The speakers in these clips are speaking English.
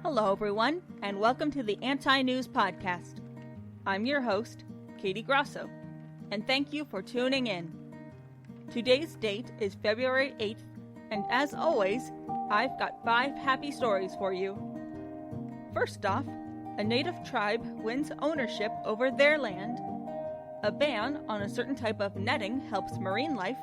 Hello, everyone, and welcome to the Anti-News Podcast. I'm your host, Katie Grasso, and thank you for tuning in. Today's date is February 8th, and as always, I've got 5 happy stories for you. First off, a native tribe wins ownership over their land, a ban on a certain type of netting helps marine life,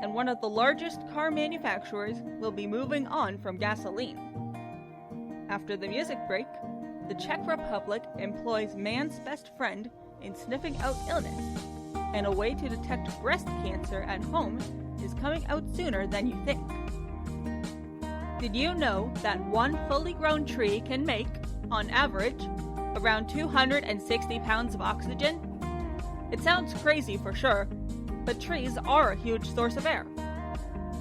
and one of the largest car manufacturers will be moving on from gasoline. After the music break, the Czech Republic employs man's best friend in sniffing out illness, and a way to detect breast cancer at home is coming out sooner than you think. Did you know that one fully grown tree can make, on average, around 260 pounds of oxygen? It sounds crazy for sure, but trees are a huge source of air.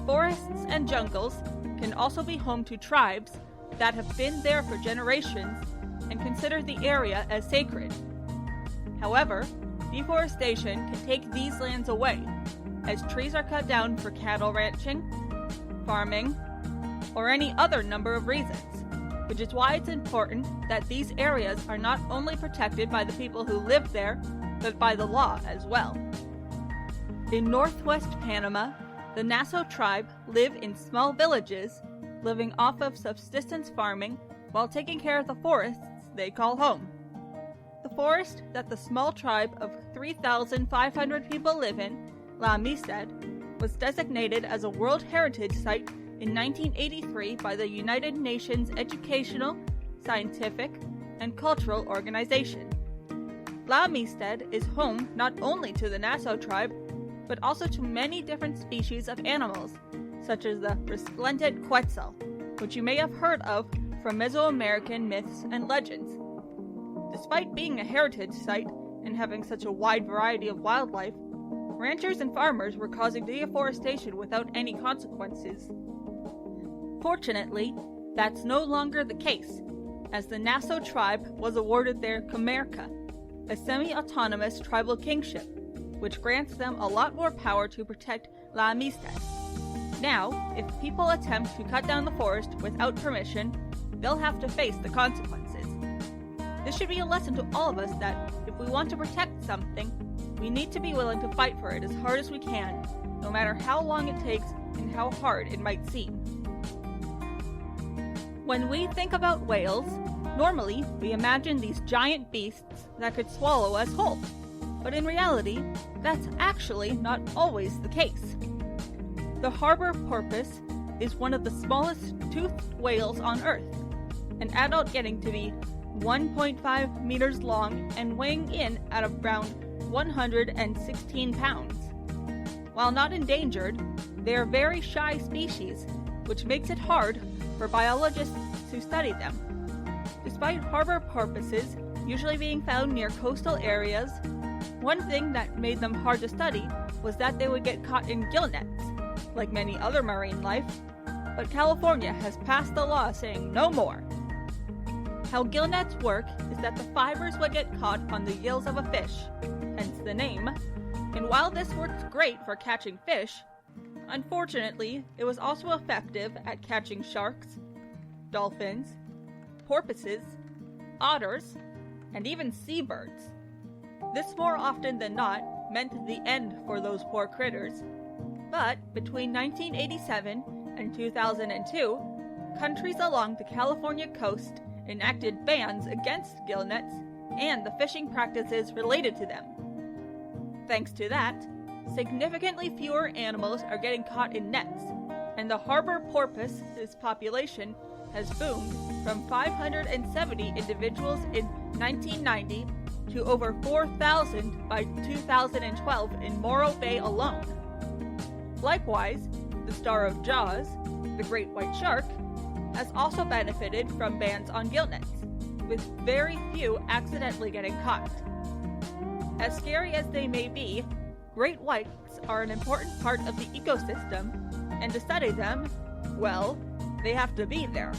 Forests and jungles can also be home to tribes that have been there for generations and consider the area as sacred. However, deforestation can take these lands away, as trees are cut down for cattle ranching, farming, or any other number of reasons, which is why it's important that these areas are not only protected by the people who live there, but by the law as well. In northwest Panama, the Nassau tribe live in small villages, living off of subsistence farming while taking care of the forests they call home. The forest that the small tribe of 3,500 people live in, La Amistad, was designated as a World Heritage Site in 1983 by the United Nations Educational, Scientific, and Cultural Organization. La Amistad is home not only to the Nassau tribe, but also to many different species of animals, such as the resplendent quetzal, which you may have heard of from Mesoamerican myths and legends. Despite being a heritage site and having such a wide variety of wildlife, ranchers and farmers were causing deforestation without any consequences. Fortunately, that's no longer the case, as the Nassau tribe was awarded their Comarca, a semi-autonomous tribal kingship, which grants them a lot more power to protect La Amistad. Now, if people attempt to cut down the forest without permission, they'll have to face the consequences. This should be a lesson to all of us that if we want to protect something, we need to be willing to fight for it as hard as we can, no matter how long it takes and how hard it might seem. When we think about whales, normally we imagine these giant beasts that could swallow us whole. But in reality, that's actually not always the case. The harbor porpoise is one of the smallest toothed whales on Earth, an adult getting to be 1.5 meters long and weighing in at around 116 pounds. While not endangered, they are very shy species, which makes it hard for biologists to study them. Despite harbor porpoises usually being found near coastal areas, one thing that made them hard to study was that they would get caught in gillnets, like many other marine life, but California has passed the law saying no more. How gillnets work is that the fibers would get caught on the gills of a fish, hence the name, and while this works great for catching fish, unfortunately it was also effective at catching sharks, dolphins, porpoises, otters, and even seabirds. This more often than not meant the end for those poor critters, but between 1987 and 2002, countries along the California coast enacted bans against gillnets and the fishing practices related to them. Thanks to that, significantly fewer animals are getting caught in nets, and the harbor porpoise's population has boomed from 570 individuals in 1990 to over 4,000 by 2012 in Morro Bay alone. Likewise, the star of Jaws, the great white shark, has also benefited from bans on gillnets, with very few accidentally getting caught. As scary as they may be, great whites are an important part of the ecosystem, and to study them, well, they have to be there.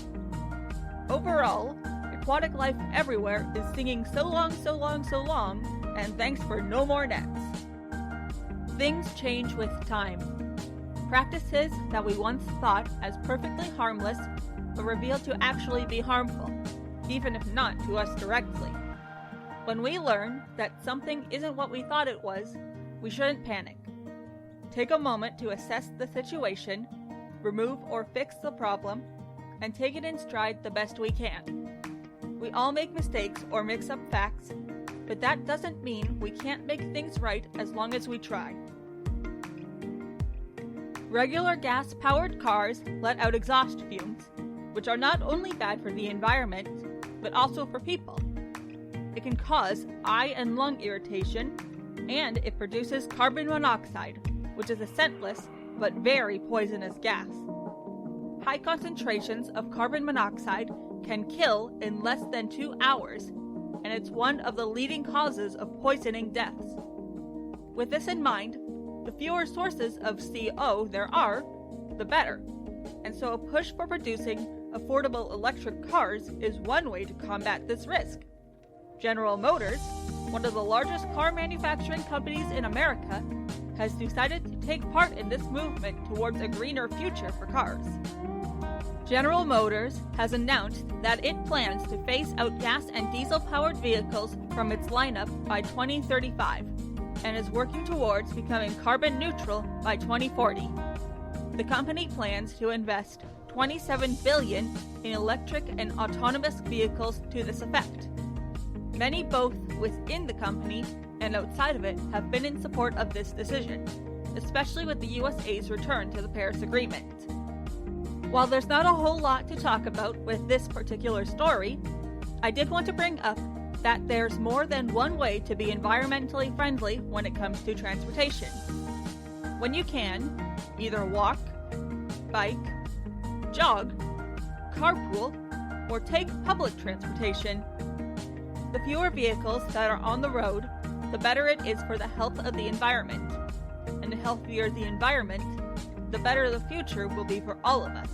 Overall, aquatic life everywhere is singing so long, so long, so long, and thanks for no more nets. Things change with time. Practices that we once thought as perfectly harmless but revealed to actually be harmful, even if not to us directly. When we learn that something isn't what we thought it was, we shouldn't panic. Take a moment to assess the situation, remove or fix the problem, and take it in stride the best we can. We all make mistakes or mix up facts, but that doesn't mean we can't make things right as long as we try. Regular gas-powered cars let out exhaust fumes, which are not only bad for the environment, but also for people. It can cause eye and lung irritation, and it produces carbon monoxide, which is a scentless but very poisonous gas. High concentrations of carbon monoxide can kill in less than 2 hours, and it's one of the leading causes of poisoning deaths. With this in mind, the fewer sources of CO there are, the better, and so a push for producing affordable electric cars is one way to combat this risk. General Motors, one of the largest car manufacturing companies in America, has decided to take part in this movement towards a greener future for cars. General Motors has announced that it plans to phase out gas and diesel-powered vehicles from its lineup by 2035 and is working towards becoming carbon neutral by 2040. The company plans to invest $27 billion in electric and autonomous vehicles to this effect. Many both within the company and outside of it have been in support of this decision, especially with the USA's return to the Paris Agreement. While there's not a whole lot to talk about with this particular story, I did want to bring up that there's more than one way to be environmentally friendly when it comes to transportation. When you can, either walk, bike, jog, carpool, or take public transportation. The fewer vehicles that are on the road, the better it is for the health of the environment. And the healthier the environment, the better the future will be for all of us.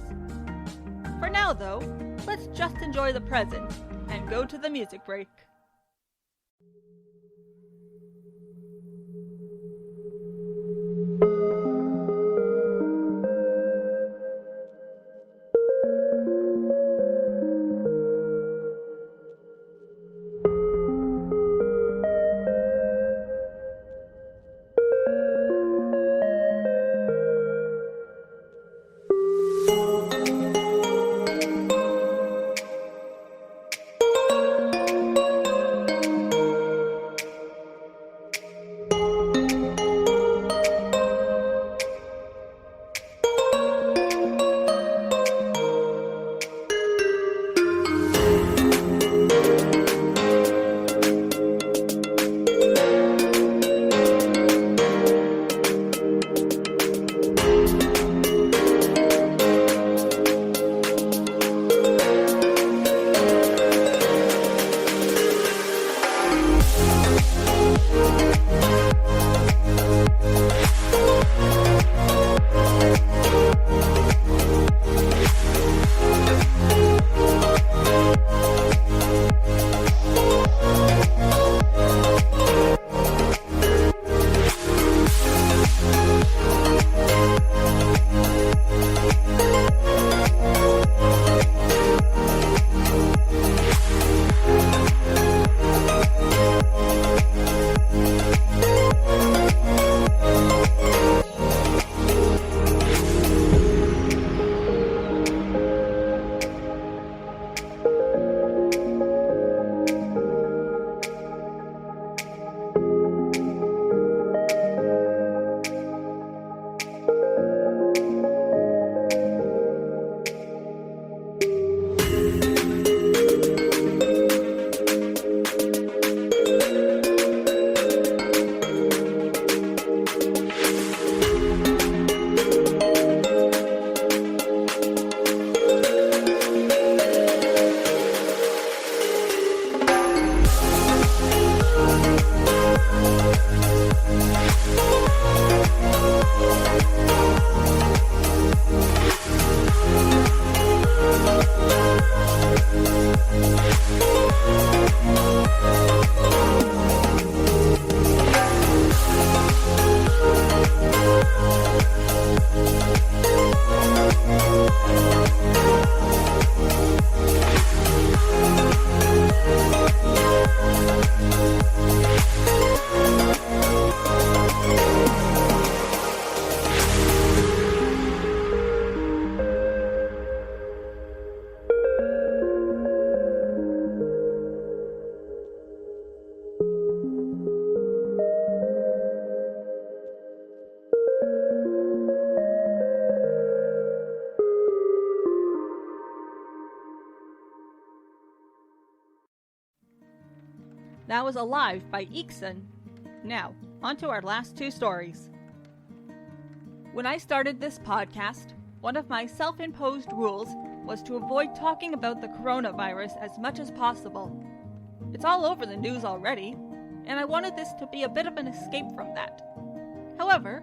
For now, though, let's just enjoy the present and go to the music break. Now is Alive by Ikson. Now, on to our last two stories. When I started this podcast, one of my self-imposed rules was to avoid talking about the coronavirus as much as possible. It's all over the news already, and I wanted this to be a bit of an escape from that. However,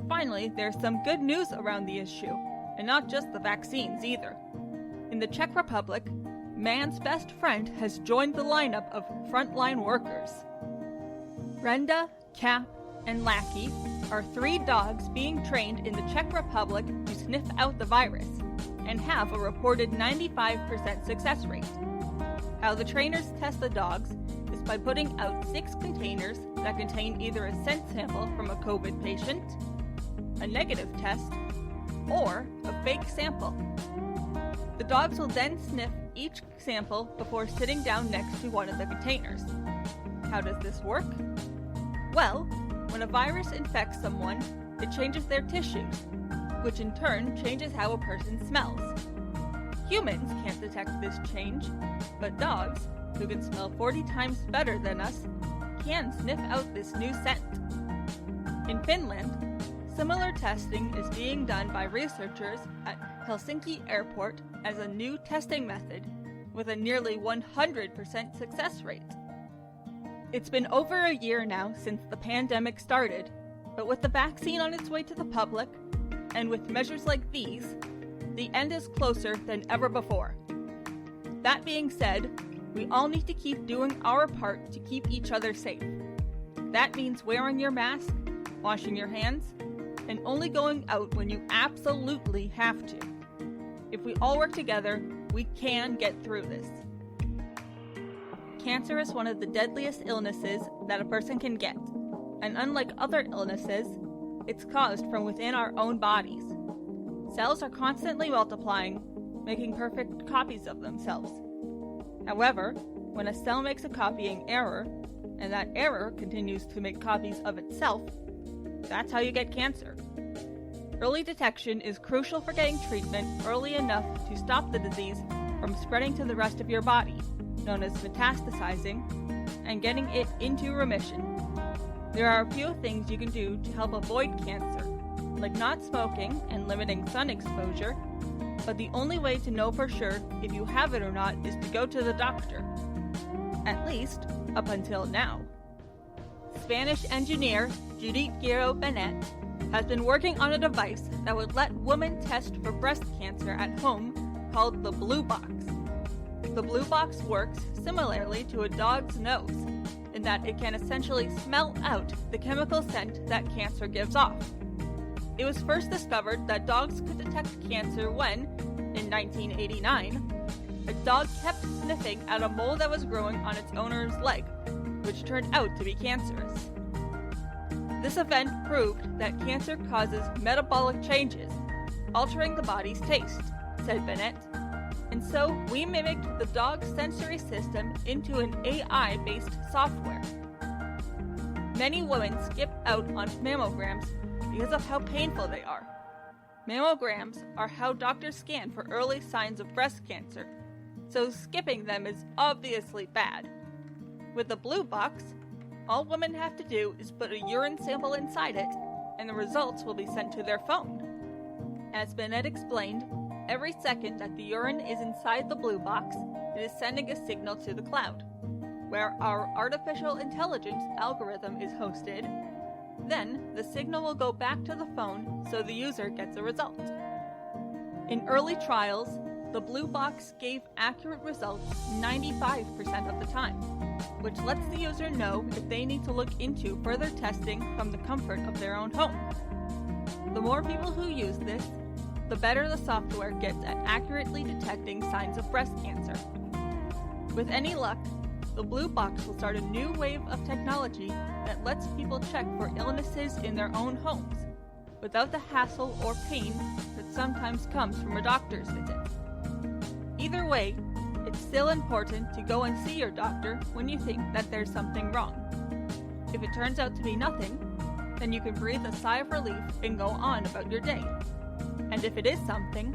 finally, there's some good news around the issue, and not just the vaccines either. In the Czech Republic, man's best friend has joined the lineup of frontline workers. Brenda, Cap, and Lackey are 3 dogs being trained in the Czech Republic to sniff out the virus, and have a reported 95% success rate. How the trainers test the dogs is by putting out 6 containers that contain either a scent sample from a COVID patient, a negative test, or a fake sample. The dogs will then sniff each sample before sitting down next to one of the containers. How does this work? Well, when a virus infects someone, it changes their tissues, which in turn changes how a person smells. Humans can't detect this change, but dogs, who can smell 40 times better than us, can sniff out this new scent. In Finland, similar testing is being done by researchers at Helsinki Airport as a new testing method with a nearly 100% success rate. It's been over a year now since the pandemic started, but with the vaccine on its way to the public, and with measures like these, the end is closer than ever before. That being said, we all need to keep doing our part to keep each other safe. That means wearing your mask, washing your hands, and only going out when you absolutely have to. If we all work together, we can get through this. Cancer is one of the deadliest illnesses that a person can get, and unlike other illnesses, it's caused from within our own bodies. Cells are constantly multiplying, making perfect copies of themselves. However, when a cell makes a copying error, and that error continues to make copies of itself, that's how you get cancer. Early detection is crucial for getting treatment early enough to stop the disease from spreading to the rest of your body, known as metastasizing, and getting it into remission. There are a few things you can do to help avoid cancer, like not smoking and limiting sun exposure, but the only way to know for sure if you have it or not is to go to the doctor. At least, up until now. Spanish engineer Judith Guerrero-Benet has been working on a device that would let women test for breast cancer at home called the Blue Box. The Blue Box works similarly to a dog's nose, in that it can essentially smell out the chemical scent that cancer gives off. It was first discovered that dogs could detect cancer when, in 1989, a dog kept sniffing at a mole that was growing on its owner's leg, which turned out to be cancerous. This event proved that cancer causes metabolic changes, altering the body's taste, said Bennett. And so we mimicked the dog's sensory system into an AI-based software. Many women skip out on mammograms because of how painful they are. Mammograms are how doctors scan for early signs of breast cancer, so skipping them is obviously bad. With the Blue Box, all women have to do is put a urine sample inside it, and the results will be sent to their phone. As Bennett explained, every second that the urine is inside the Blue Box, it is sending a signal to the cloud, where our artificial intelligence algorithm is hosted. Then, the signal will go back to the phone so the user gets a result. In early trials, the Blue Box gave accurate results 95% of the time, which lets the user know if they need to look into further testing from the comfort of their own home. The more people who use this, the better the software gets at accurately detecting signs of breast cancer. With any luck, the Blue Box will start a new wave of technology that lets people check for illnesses in their own homes, without the hassle or pain that sometimes comes from a doctor's visit. Either way, it's still important to go and see your doctor when you think that there's something wrong. If it turns out to be nothing, then you can breathe a sigh of relief and go on about your day. And if it is something,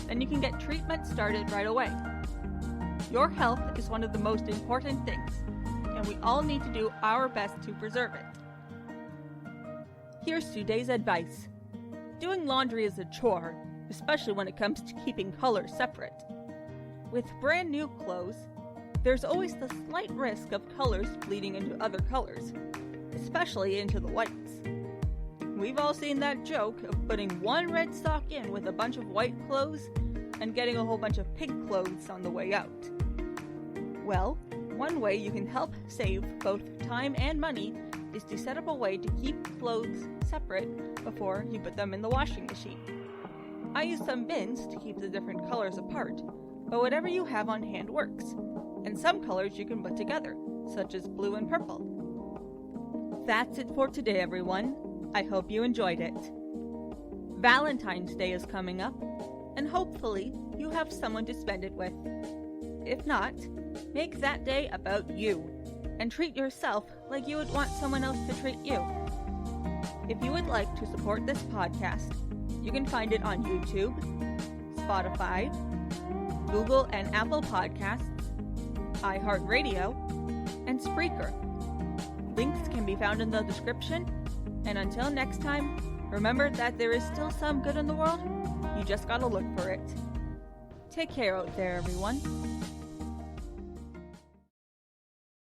then you can get treatment started right away. Your health is one of the most important things, and and we all need to do our best to preserve it. Here's today's advice. Doing laundry is a chore, especially when it comes to keeping colors separate. With brand new clothes, there's always the slight risk of colors bleeding into other colors, especially into the whites. We've all seen that joke of putting one red sock in with a bunch of white clothes and getting a whole bunch of pink clothes on the way out. Well, one way you can help save both time and money is to set up a way to keep clothes separate before you put them in the washing machine. I use some bins to keep the different colors apart, but whatever you have on hand works, and some colors you can put together, such as blue and purple. That's it for today, everyone. I hope you enjoyed it. Valentine's Day is coming up, and hopefully you have someone to spend it with. If not, make that day about you, and treat yourself like you would want someone else to treat you. If you would like to support this podcast, you can find it on YouTube, Spotify, Google and Apple Podcasts, iHeartRadio, and Spreaker. Links can be found in the description, and until next time, remember that there is still some good in the world, you just gotta look for it. Take care out there, everyone.